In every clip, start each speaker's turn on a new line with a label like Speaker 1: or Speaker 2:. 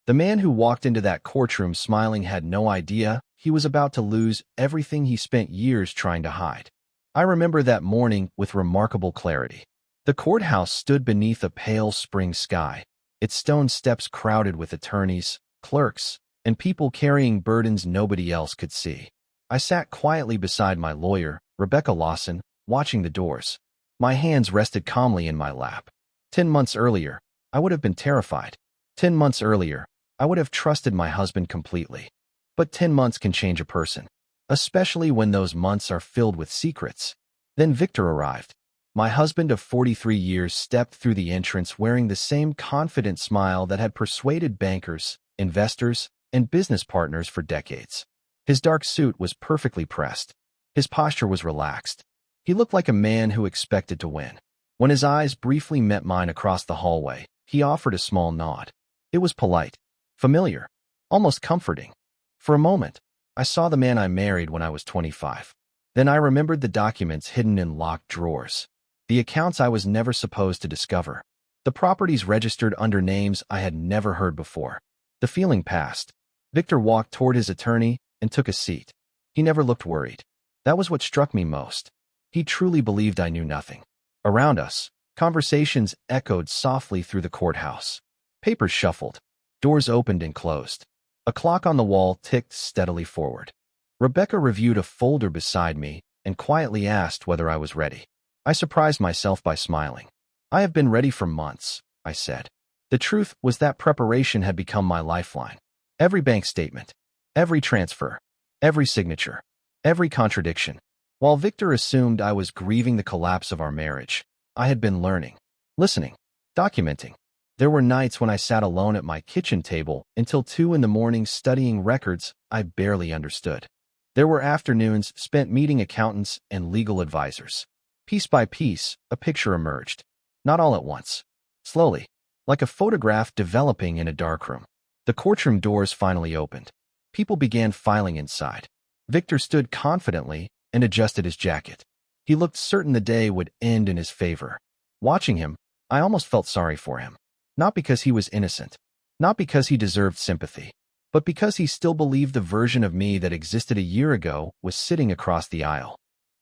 Speaker 1: The man who walked into that courtroom smiling had no idea he was about to lose everything he spent years trying to hide. I remember that morning with remarkable clarity. The courthouse stood beneath a pale spring sky, its stone steps crowded with attorneys, clerks, and people carrying burdens nobody else could see. I sat quietly beside my lawyer, Rebecca Lawson, watching the doors. My hands rested calmly in my lap. 10 months earlier, I would have been terrified. 10 months earlier, I would have trusted my husband completely. But 10 months can change a person, especially when those months are filled with secrets. Then Victor arrived. My husband of 43 years stepped through the entrance wearing the same confident smile that had persuaded bankers, investors, and business partners for decades. His dark suit was perfectly pressed. His posture was relaxed. He looked like a man who expected to win. When his eyes briefly met mine across the hallway, he offered a small nod. It was polite, familiar, almost comforting. For a moment, I saw the man I married when I was 25. Then I remembered the documents hidden in locked drawers, the accounts I was never supposed to discover, the properties registered under names I had never heard before. The feeling passed. Victor walked toward his attorney and took a seat. He never looked worried. That was what struck me most. He truly believed I knew nothing. Around us, conversations echoed softly through the courthouse. Papers shuffled. Doors opened and closed. A clock on the wall ticked steadily forward. Rebecca reviewed a folder beside me and quietly asked whether I was ready. I surprised myself by smiling. I have been ready for months, I said. The truth was that preparation had become my lifeline. Every bank statement, every transfer, every signature, every contradiction. While Victor assumed I was grieving the collapse of our marriage, I had been learning, listening, documenting. There were nights when I sat alone at my kitchen table until 2 in the morning studying records I barely understood. There were afternoons spent meeting accountants and legal advisors. Piece by piece, a picture emerged. Not all at once. Slowly, like a photograph developing in a darkroom. The courtroom doors finally opened. People began filing inside. Victor stood confidently and adjusted his jacket. He looked certain the day would end in his favor. Watching him, I almost felt sorry for him. Not because he was innocent, not because he deserved sympathy, but because he still believed the version of me that existed a year ago was sitting across the aisle.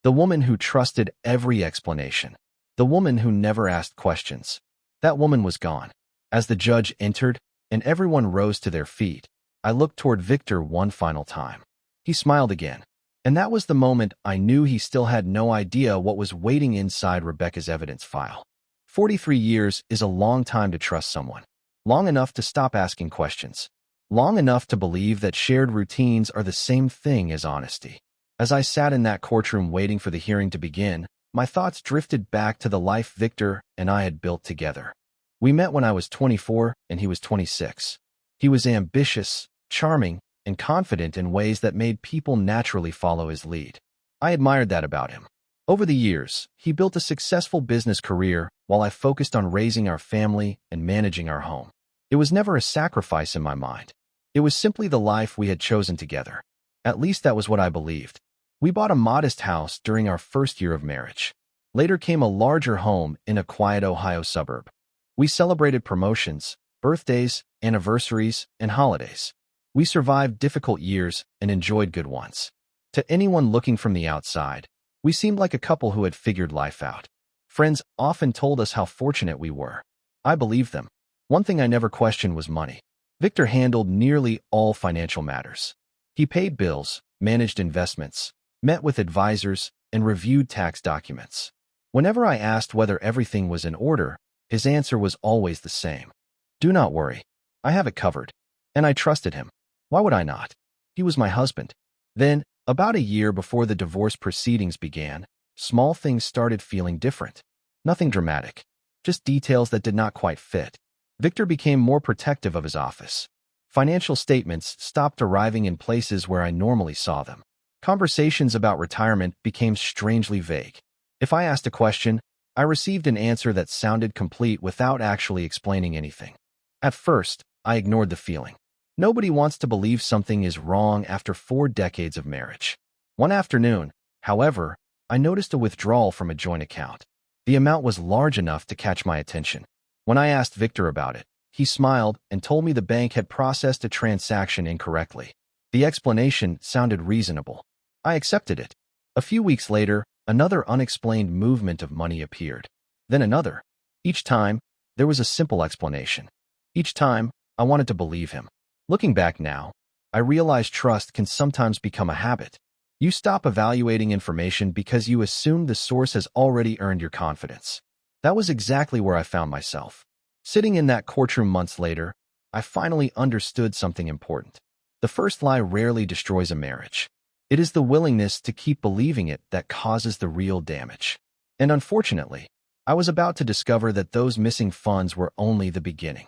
Speaker 1: The woman who trusted every explanation. The woman who never asked questions. That woman was gone. As the judge entered and everyone rose to their feet, I looked toward Victor one final time. He smiled again. And that was the moment I knew he still had no idea what was waiting inside Rebecca's evidence file. 43 years is a long time to trust someone. Long enough to stop asking questions. Long enough to believe that shared routines are the same thing as honesty. As I sat in that courtroom waiting for the hearing to begin, my thoughts drifted back to the life Victor and I had built together. We met when I was 24 and he was 26. He was ambitious, charming, and confident in ways that made people naturally follow his lead. I admired that about him. Over the years, he built a successful business career while I focused on raising our family and managing our home. It was never a sacrifice in my mind. It was simply the life we had chosen together. At least that was what I believed. We bought a modest house during our first year of marriage. Later came a larger home in a quiet Ohio suburb. We celebrated promotions, birthdays, anniversaries, and holidays. We survived difficult years and enjoyed good ones. To anyone looking from the outside, we seemed like a couple who had figured life out. Friends often told us how fortunate we were. I believed them. One thing I never questioned was money. Victor handled nearly all financial matters. He paid bills, managed investments, met with advisors, and reviewed tax documents. Whenever I asked whether everything was in order, his answer was always the same. Do not worry. I have it covered. And I trusted him. Why would I not? He was my husband. Then, about a year before the divorce proceedings began, small things started feeling different. Nothing dramatic. Just details that did not quite fit. Victor became more protective of his office. Financial statements stopped arriving in places where I normally saw them. Conversations about retirement became strangely vague. If I asked a question, I received an answer that sounded complete without actually explaining anything. At first, I ignored the feeling. Nobody wants to believe something is wrong after 4 decades of marriage. One afternoon, however, I noticed a withdrawal from a joint account. The amount was large enough to catch my attention. When I asked Victor about it, He smiled and told me the bank had processed a transaction incorrectly. The explanation sounded reasonable. I accepted it. A few weeks later, another unexplained movement of money appeared. Then another. Each time, there was a simple explanation. Each time, I wanted to believe him. Looking back now, I realize trust can sometimes become a habit. You stop evaluating information because you assume the source has already earned your confidence. That was exactly where I found myself. Sitting in that courtroom months later, I finally understood something important. The first lie rarely destroys a marriage. It is the willingness to keep believing it that causes the real damage. And unfortunately, I was about to discover that those missing funds were only the beginning.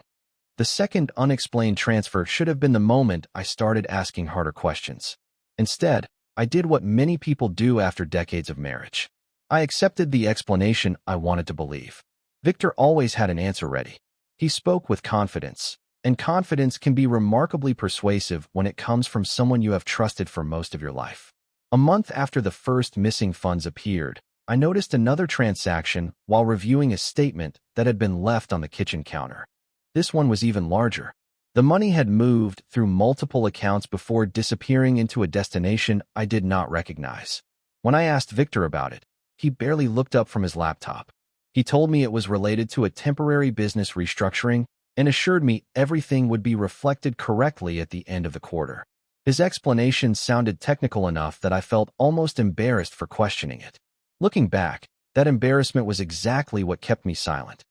Speaker 1: The second unexplained transfer should have been the moment I started asking harder questions. Instead, I did what many people do after decades of marriage. I accepted the explanation I wanted to believe. Victor always had an answer ready. He spoke with confidence, and confidence can be remarkably persuasive when it comes from someone you have trusted for most of your life. A month after the first missing funds appeared, I noticed another transaction while reviewing a statement that had been left on the kitchen counter. This one was even larger. The money had moved through multiple accounts before disappearing into a destination I did not recognize. When I asked Victor about it, he barely looked up from his laptop. He told me it was related to a temporary business restructuring and assured me everything would be reflected correctly at the end of the quarter. His explanation sounded technical enough that I felt almost embarrassed for questioning it. Looking back, that embarrassment was exactly what kept me silent.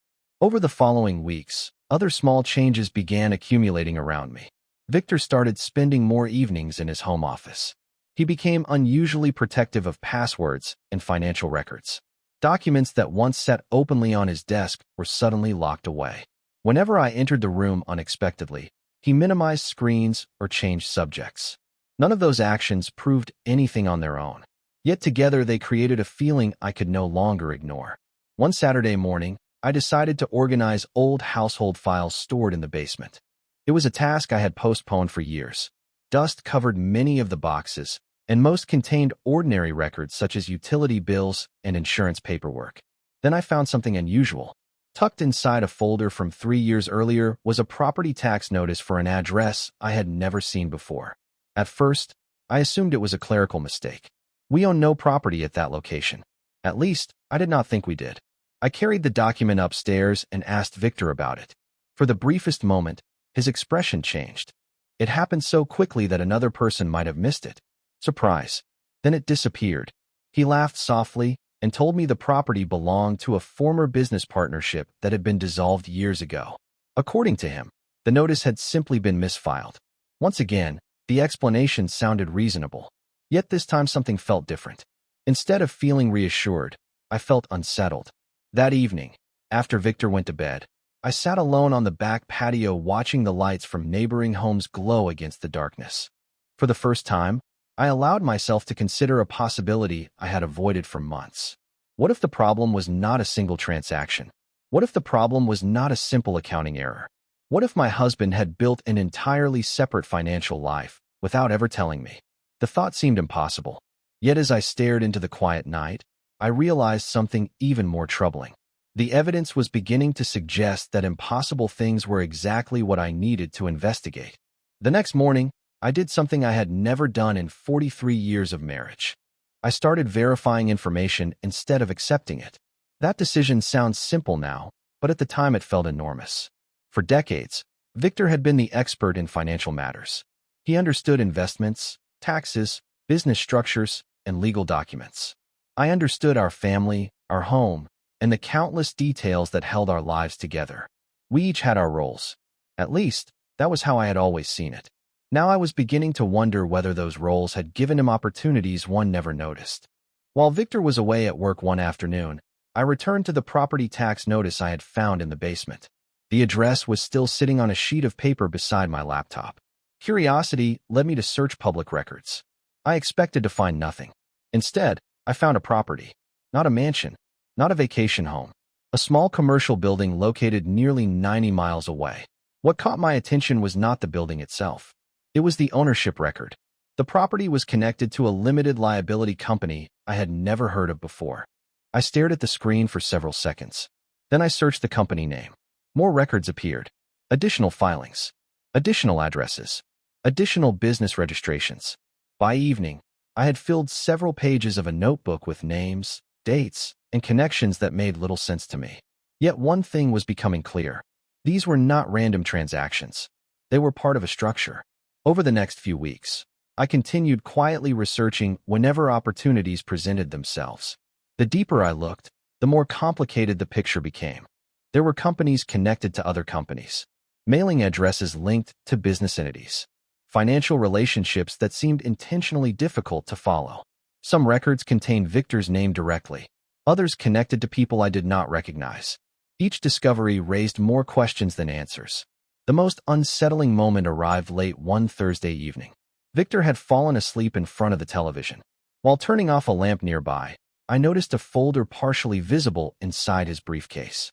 Speaker 1: Over the following weeks, other small changes began accumulating around me. Victor started spending more evenings in his home office. He became unusually protective of passwords and financial records. Documents that once sat openly on his desk were suddenly locked away. Whenever I entered the room unexpectedly, he minimized screens or changed subjects. None of those actions proved anything on their own. Yet together they created a feeling I could no longer ignore. One Saturday morning, I decided to organize old household files stored in the basement. It was a task I had postponed for years. Dust covered many of the boxes, and most contained ordinary records such as utility bills and insurance paperwork. Then I found something unusual. Tucked inside a folder from 3 years earlier was a property tax notice for an address I had never seen before. At first, I assumed it was a clerical mistake. We own no property at that location. At least, I did not think we did. I carried the document upstairs and asked Victor about it. For the briefest moment, his expression changed. It happened so quickly that another person might have missed it. Surprise. Then it disappeared. He laughed softly and told me the property belonged to a former business partnership that had been dissolved years ago. According to him, the notice had simply been misfiled. Once again, the explanation sounded reasonable. Yet this time something felt different. Instead of feeling reassured, I felt unsettled. That evening, after Victor went to bed, I sat alone on the back patio watching the lights from neighboring homes glow against the darkness. For the first time, I allowed myself to consider a possibility I had avoided for months. What if the problem was not a single transaction? What if the problem was not a simple accounting error? What if my husband had built an entirely separate financial life without ever telling me? The thought seemed impossible. Yet as I stared into the quiet night, I realized something even more troubling. The evidence was beginning to suggest that impossible things were exactly what I needed to investigate. The next morning, I did something I had never done in 43 years of marriage. I started verifying information instead of accepting it. That decision sounds simple now, but at the time it felt enormous. For decades, Victor had been the expert in financial matters. He understood investments, taxes, business structures, and legal documents. I understood our family, our home, and the countless details that held our lives together. We each had our roles. At least, that was how I had always seen it. Now I was beginning to wonder whether those roles had given him opportunities one never noticed. While Victor was away at work one afternoon, I returned to the property tax notice I had found in the basement. The address was still sitting on a sheet of paper beside my laptop. Curiosity led me to search public records. I expected to find nothing. Instead, I found a property. Not a mansion, not a vacation home. A small commercial building located nearly 90 miles away. What caught my attention was not the building itself. It was the ownership record. The property was connected to a limited liability company I had never heard of before. I stared at the screen for several seconds. Then I searched the company name. More records appeared. additional filings, additional addresses, additional business registrations. By evening, I had filled several pages of a notebook with names, dates, and connections that made little sense to me. Yet one thing was becoming clear. These were not random transactions. They were part of a structure. Over the next few weeks, I continued quietly researching whenever opportunities presented themselves. The deeper I looked, the more complicated the picture became. There were companies connected to other companies, mailing addresses linked to business entities, financial relationships that seemed intentionally difficult to follow. Some records contained Victor's name directly, others connected to people I did not recognize. Each discovery raised more questions than answers. The most unsettling moment arrived late one Thursday evening. Victor had fallen asleep in front of the television. While turning off a lamp nearby, I noticed a folder partially visible inside his briefcase.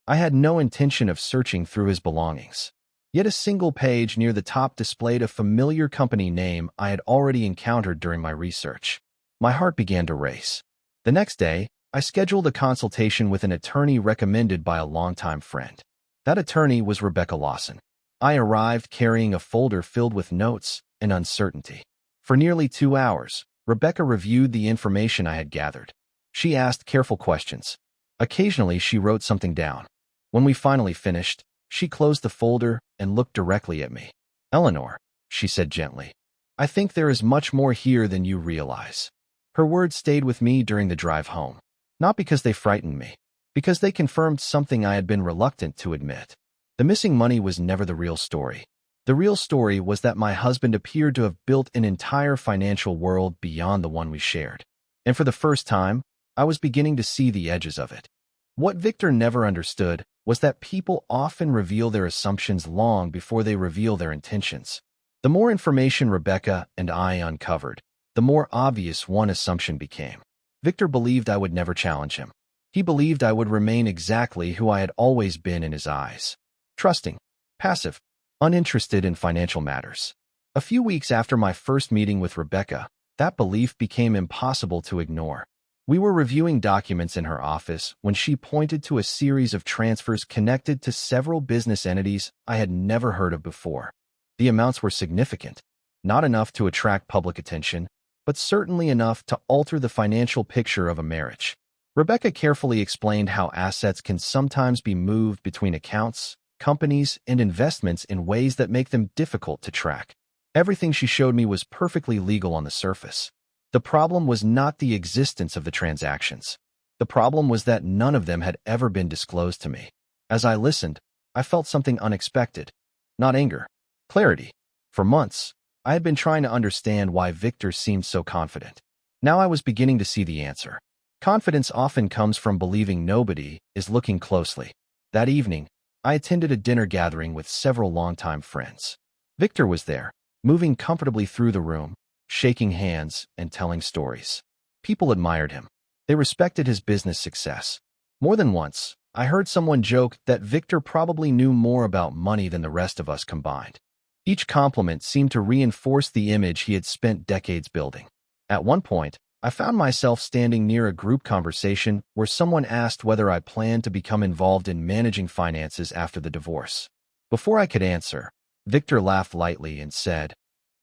Speaker 1: I had no intention of searching through his belongings. Yet a single page near the top displayed a familiar company name I had already encountered during my research. My heart began to race. The next day, I scheduled a consultation with an attorney recommended by a longtime friend. That attorney was Rebecca Lawson. I arrived carrying a folder filled with notes and uncertainty. For nearly 2 hours, Rebecca reviewed the information I had gathered. She asked careful questions. Occasionally, she wrote something down. When we finally finished, she closed the folder and looked directly at me. "Eleanor," she said gently, "I think there is much more here than you realize." Her words stayed with me during the drive home. Not because they frightened me, because they confirmed something I had been reluctant to admit. The missing money was never the real story. The real story was that my husband appeared to have built an entire financial world beyond the one we shared. And for the first time, I was beginning to see the edges of it. What Victor never understood was that people often reveal their assumptions long before they reveal their intentions. The more information Rebecca and I uncovered, the more obvious one assumption became. Victor believed I would never challenge him. He believed I would remain exactly who I had always been in his eyes. Trusting, passive, uninterested in financial matters. A few weeks after my first meeting with Rebecca, that belief became impossible to ignore. We were reviewing documents in her office when she pointed to a series of transfers connected to several business entities I had never heard of before. The amounts were significant, not enough to attract public attention, but certainly enough to alter the financial picture of a marriage. Rebecca carefully explained how assets can sometimes be moved between accounts, companies, and investments in ways that make them difficult to track. Everything she showed me was perfectly legal on the surface. The problem was not the existence of the transactions. The problem was that none of them had ever been disclosed to me. As I listened, I felt something unexpected. Not anger, clarity. For months, I had been trying to understand why Victor seemed so confident. Now I was beginning to see the answer. Confidence often comes from believing nobody is looking closely. That evening, I attended a dinner gathering with several longtime friends. Victor was there, moving comfortably through the room, shaking hands and telling stories. People admired him. They respected his business success. More than once, I heard someone joke that Victor probably knew more about money than the rest of us combined. Each compliment seemed to reinforce the image he had spent decades building. At one point, I found myself standing near a group conversation where someone asked whether I planned to become involved in managing finances after the divorce. Before I could answer, Victor laughed lightly and said,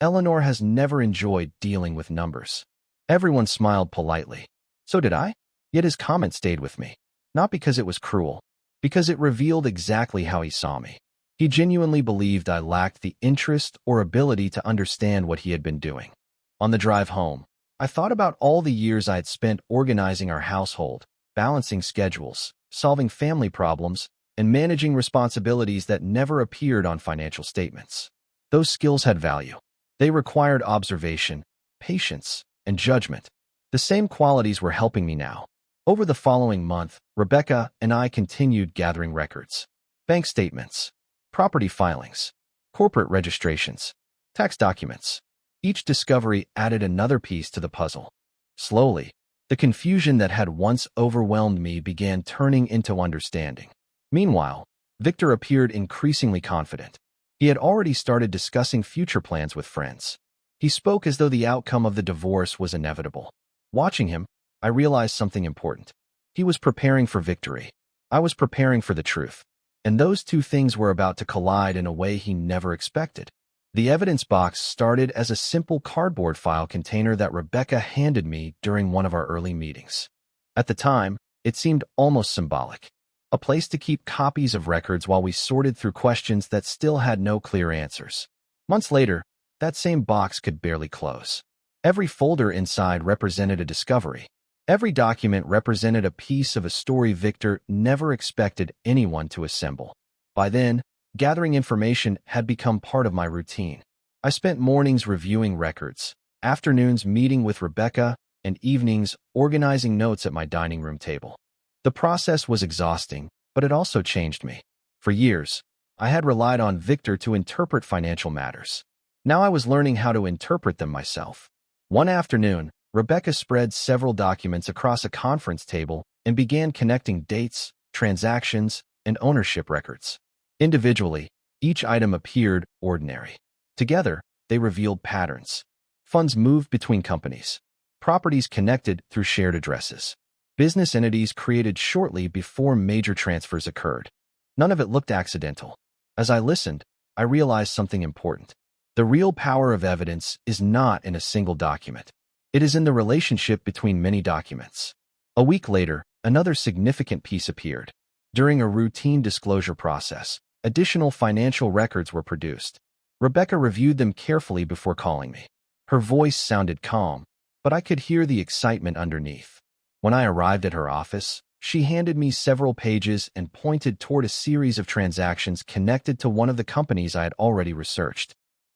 Speaker 1: "Eleanor has never enjoyed dealing with numbers." Everyone smiled politely. So did I. Yet his comment stayed with me. Not because it was cruel, because it revealed exactly how he saw me. He genuinely believed I lacked the interest or ability to understand what he had been doing. On the drive home, I thought about all the years I had spent organizing our household, balancing schedules, solving family problems, and managing responsibilities that never appeared on financial statements. Those skills had value. They required observation, patience, and judgment. The same qualities were helping me now. Over the following month, Rebecca and I continued gathering records. Bank statements, property filings, corporate registrations, tax documents. Each discovery added another piece to the puzzle. Slowly, the confusion that had once overwhelmed me began turning into understanding. Meanwhile, Victor appeared increasingly confident. He had already started discussing future plans with friends. He spoke as though the outcome of the divorce was inevitable. Watching him, I realized something important. He was preparing for victory. I was preparing for the truth. and those two things were about to collide in a way he never expected. The evidence box started as a simple cardboard file container that Rebecca handed me during one of our early meetings. At the time, it seemed almost symbolic, a place to keep copies of records while we sorted through questions that still had no clear answers. Months later, that same box could barely close. Every folder inside represented a discovery. Every document represented a piece of a story Victor never expected anyone to assemble. By then, gathering information had become part of my routine. I spent mornings reviewing records, afternoons meeting with Rebecca, and evenings organizing notes at my dining room table. The process was exhausting, but it also changed me. For years, I had relied on Victor to interpret financial matters. Now I was learning how to interpret them myself. One afternoon, Rebecca spread several documents across a conference table and began connecting dates, transactions, and ownership records. Individually, each item appeared ordinary. Together, they revealed patterns. Funds moved between companies. Properties connected through shared addresses. Business entities created shortly before major transfers occurred. None of it looked accidental. As I listened, I realized something important. The real power of evidence is not in a single document. It is in the relationship between many documents. A week later, another significant piece appeared. During a routine disclosure process, additional financial records were produced. Rebecca reviewed them carefully before calling me. Her voice sounded calm, but I could hear the excitement underneath. When I arrived at her office, she handed me several pages and pointed toward a series of transactions connected to one of the companies I had already researched.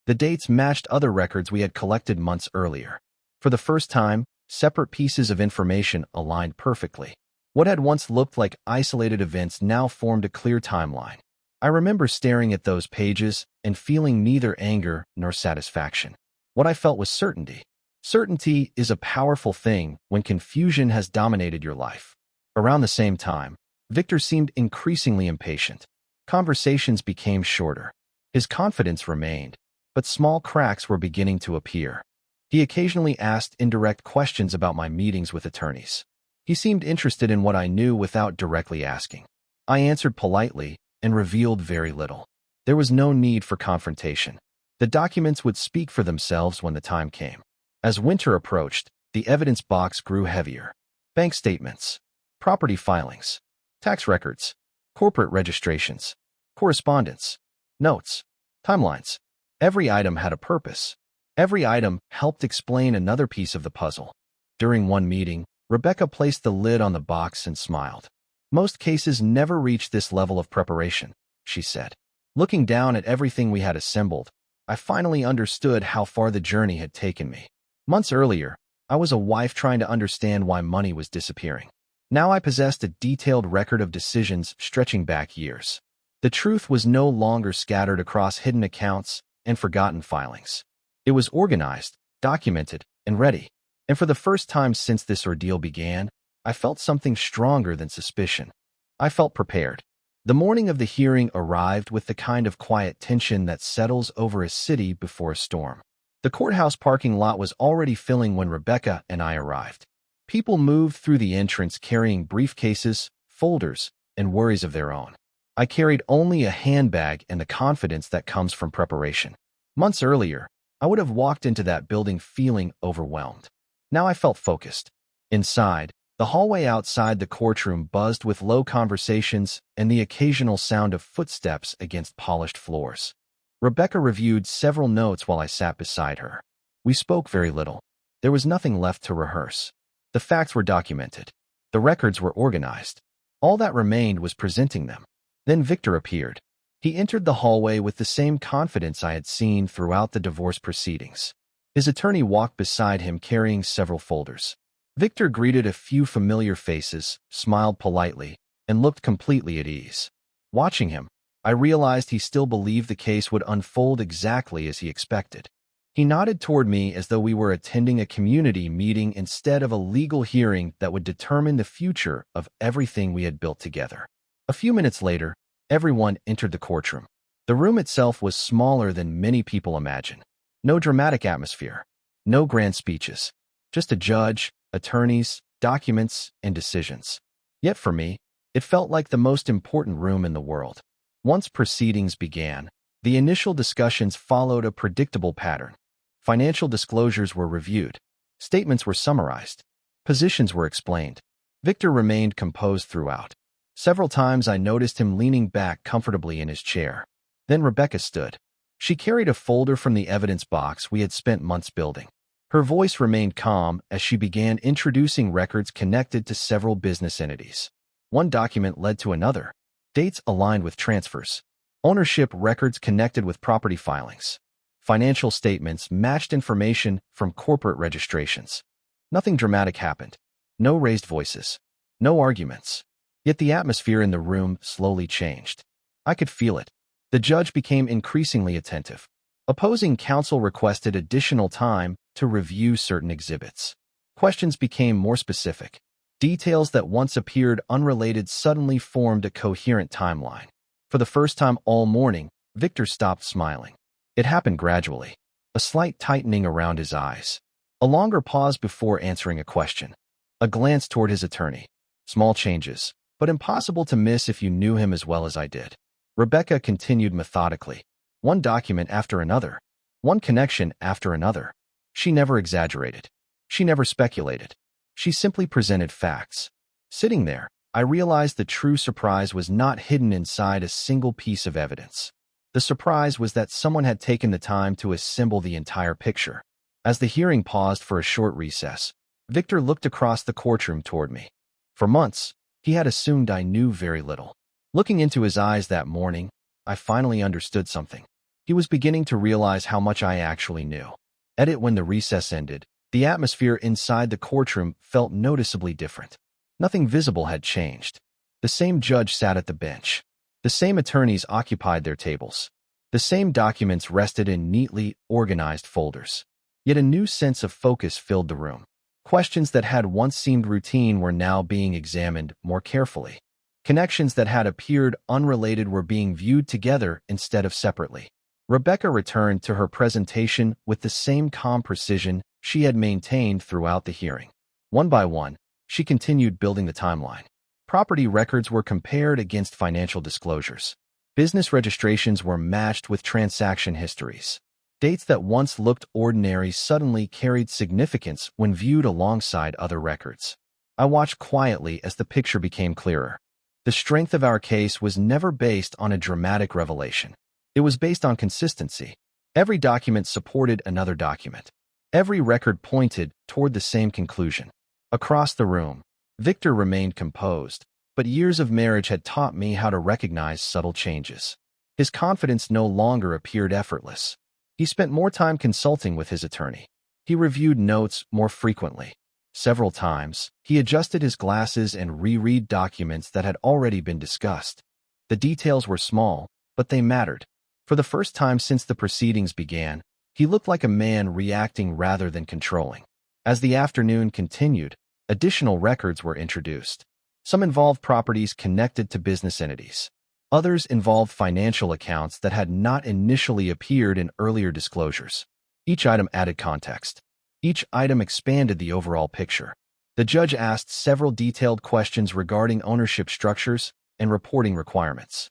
Speaker 1: The dates matched other records we had collected months earlier. For the first time, separate pieces of information aligned perfectly. What had once looked like isolated events now formed a clear timeline. I remember staring at those pages and feeling neither anger nor satisfaction. What I felt was certainty. Certainty is a powerful thing when confusion has dominated your life. Around the same time, Victor seemed increasingly impatient. Conversations became shorter. His confidence remained, but small cracks were beginning to appear. He occasionally asked indirect questions about my meetings with attorneys. He seemed interested in what I knew without directly asking. I answered politely and revealed very little. There was no need for confrontation. The documents would speak for themselves when the time came. As winter approached, the evidence box grew heavier. Bank statements, property filings, tax records, corporate registrations, correspondence, notes, timelines. Every item had a purpose. Every item helped explain another piece of the puzzle. During one meeting, Rebecca placed the lid on the box and smiled. "Most cases never reach this level of preparation," she said. Looking down at everything we had assembled, I finally understood how far the journey had taken me. Months earlier, I was a wife trying to understand why money was disappearing. Now I possessed a detailed record of decisions stretching back years. The truth was no longer scattered across hidden accounts and forgotten filings. It was organized, documented, and ready. And for the first time since this ordeal began, I felt something stronger than suspicion. I felt prepared. The morning of the hearing arrived with the kind of quiet tension that settles over a city before a storm. The courthouse parking lot was already filling when Rebecca and I arrived. People moved through the entrance carrying briefcases, folders, and worries of their own. I carried only a handbag and the confidence that comes from preparation. Months earlier, I would have walked into that building feeling overwhelmed. Now I felt focused. Inside, the hallway outside the courtroom buzzed with low conversations and the occasional sound of footsteps against polished floors. Rebecca reviewed several notes while I sat beside her. We spoke very little. There was nothing left to rehearse. The facts were documented. The records were organized. All that remained was presenting them. Then Victor appeared. He entered the hallway with the same confidence I had seen throughout the divorce proceedings. His attorney walked beside him carrying several folders. Victor greeted a few familiar faces, smiled politely, and looked completely at ease. Watching him, I realized he still believed the case would unfold exactly as he expected. He nodded toward me as though we were attending a community meeting instead of a legal hearing that would determine the future of everything we had built together. A few minutes later, everyone entered the courtroom. The room itself was smaller than many people imagine. No dramatic atmosphere, no grand speeches, just a judge, attorneys, documents, and decisions. Yet for me, it felt like the most important room in the world. Once proceedings began, the initial discussions followed a predictable pattern. Financial disclosures were reviewed. Statements were summarized. Positions were explained. Victor remained composed throughout. Several times I noticed him leaning back comfortably in his chair. Then Rebecca stood. She carried a folder from the evidence box we had spent months building. Her voice remained calm as she began introducing records connected to several business entities. One document led to another. Dates aligned with transfers. Ownership records connected with property filings. Financial statements matched information from corporate registrations. Nothing dramatic happened. No raised voices. No arguments. Yet the atmosphere in the room slowly changed. I could feel it. The judge became increasingly attentive. Opposing counsel requested additional time to review certain exhibits. Questions became more specific. Details that once appeared unrelated suddenly formed a coherent timeline. For the first time all morning, Victor stopped smiling. It happened gradually. A slight tightening around his eyes. A longer pause before answering a question. A glance toward his attorney. Small changes, but impossible to miss if you knew him as well as I did. Rebecca continued methodically. One document after another. One connection after another. She never exaggerated. She never speculated. She simply presented facts. Sitting there, I realized the true surprise was not hidden inside a single piece of evidence. The surprise was that someone had taken the time to assemble the entire picture. As the hearing paused for a short recess, Victor looked across the courtroom toward me. For months, he had assumed I knew very little. Looking into his eyes that morning, I finally understood something. He was beginning to realize how much I actually knew. When the recess ended, the atmosphere inside the courtroom felt noticeably different. Nothing visible had changed. The same judge sat at the bench. The same attorneys occupied their tables. The same documents rested in neatly organized folders. Yet a new sense of focus filled the room. Questions that had once seemed routine were now being examined more carefully. Connections that had appeared unrelated were being viewed together instead of separately. Rebecca returned to her presentation with the same calm precision she had maintained throughout the hearing. One by one, she continued building the timeline. Property records were compared against financial disclosures. Business registrations were matched with transaction histories. Dates that once looked ordinary suddenly carried significance when viewed alongside other records. I watched quietly as the picture became clearer. The strength of our case was never based on a dramatic revelation. It was based on consistency. Every document supported another document. Every record pointed toward the same conclusion. Across the room, Victor remained composed, but years of marriage had taught me how to recognize subtle changes. His confidence no longer appeared effortless. He spent more time consulting with his attorney. He reviewed notes more frequently. Several times, he adjusted his glasses and reread documents that had already been discussed. The details were small, but they mattered. For the first time since the proceedings began, he looked like a man reacting rather than controlling. As the afternoon continued, additional records were introduced. Some involved properties connected to business entities. Others involved financial accounts that had not initially appeared in earlier disclosures. Each item added context. Each item expanded the overall picture. The judge asked several detailed questions regarding ownership structures and reporting requirements.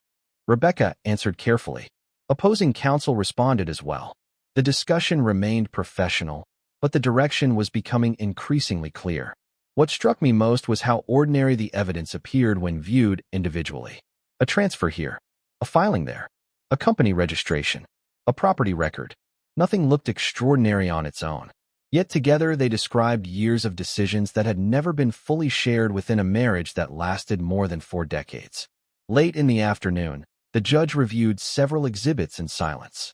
Speaker 1: Rebecca answered carefully. Opposing counsel responded as well. The discussion remained professional, but the direction was becoming increasingly clear. What struck me most was how ordinary the evidence appeared when viewed individually. A transfer here, a filing there, a company registration, a property record. Nothing looked extraordinary on its own. Yet together they described years of decisions that had never been fully shared within a marriage that lasted more than 4 decades. Late in the afternoon, the judge reviewed several exhibits in silence.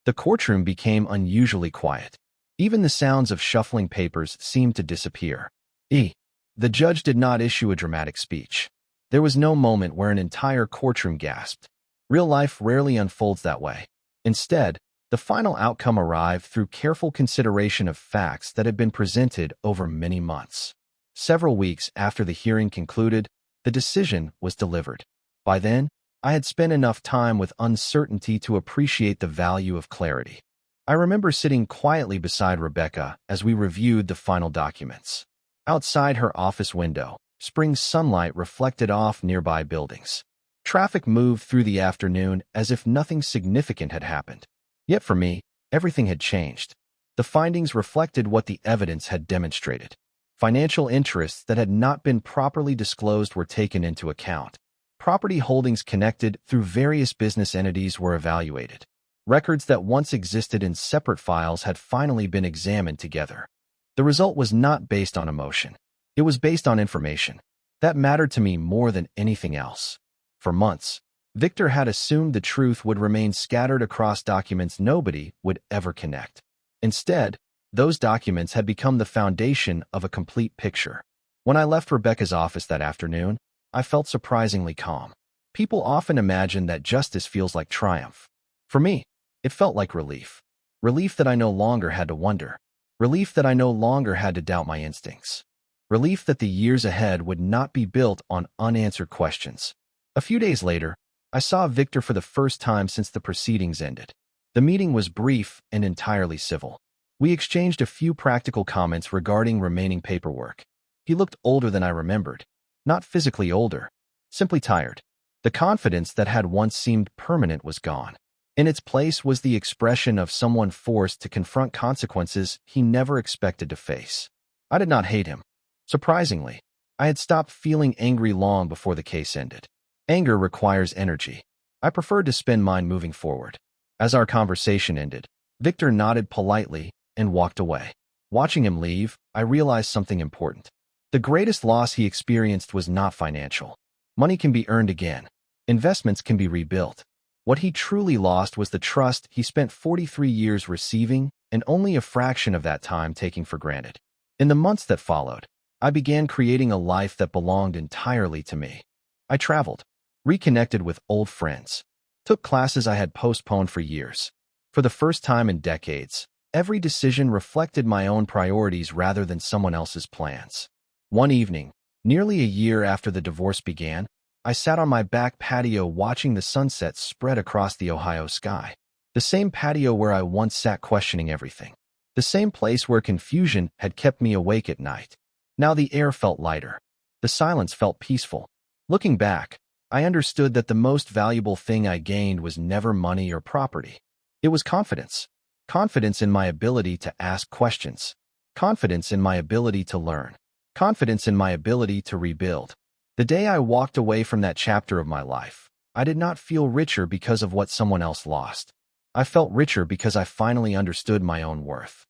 Speaker 1: The courtroom became unusually quiet. Even the sounds of shuffling papers seemed to disappear. The judge did not issue a dramatic speech. There was no moment where an entire courtroom gasped. Real life rarely unfolds that way. Instead, the final outcome arrived through careful consideration of facts that had been presented over many months. Several weeks after the hearing concluded, the decision was delivered. By then, I had spent enough time with uncertainty to appreciate the value of clarity. I remember sitting quietly beside Rebecca as we reviewed the final documents. Outside her office window, spring sunlight reflected off nearby buildings. Traffic moved through the afternoon as if nothing significant had happened. Yet for me, everything had changed. The findings reflected what the evidence had demonstrated. Financial interests that had not been properly disclosed were taken into account. Property holdings connected through various business entities were evaluated. Records that once existed in separate files had finally been examined together. The result was not based on emotion. It was based on information. That mattered to me more than anything else. For months, Victor had assumed the truth would remain scattered across documents nobody would ever connect. Instead, those documents had become the foundation of a complete picture. When I left Rebecca's office that afternoon, I felt surprisingly calm. People often imagine that justice feels like triumph. For me, it felt like relief. Relief that I no longer had to wonder. Relief that I no longer had to doubt my instincts. Relief that the years ahead would not be built on unanswered questions. A few days later, I saw Victor for the first time since the proceedings ended. The meeting was brief and entirely civil. We exchanged a few practical comments regarding remaining paperwork. He looked older than I remembered. Not physically older, simply tired. The confidence that had once seemed permanent was gone. In its place was the expression of someone forced to confront consequences he never expected to face. I did not hate him. Surprisingly, I had stopped feeling angry long before the case ended. Anger requires energy. I preferred to spend mine moving forward. As our conversation ended, Victor nodded politely and walked away. Watching him leave, I realized something important. The greatest loss he experienced was not financial. Money can be earned again. Investments can be rebuilt. What he truly lost was the trust he spent 43 years receiving and only a fraction of that time taking for granted. In the months that followed, I began creating a life that belonged entirely to me. I traveled, reconnected with old friends, took classes I had postponed for years. For the first time in decades, every decision reflected my own priorities rather than someone else's plans. One evening, nearly a year after the divorce began, I sat on my back patio watching the sunset spread across the Ohio sky. The same patio where I once sat questioning everything. The same place where confusion had kept me awake at night. Now the air felt lighter. The silence felt peaceful. Looking back, I understood that the most valuable thing I gained was never money or property. It was confidence. Confidence in my ability to ask questions. Confidence in my ability to learn. Confidence in my ability to rebuild. The day I walked away from that chapter of my life, I did not feel richer because of what someone else lost. I felt richer because I finally understood my own worth.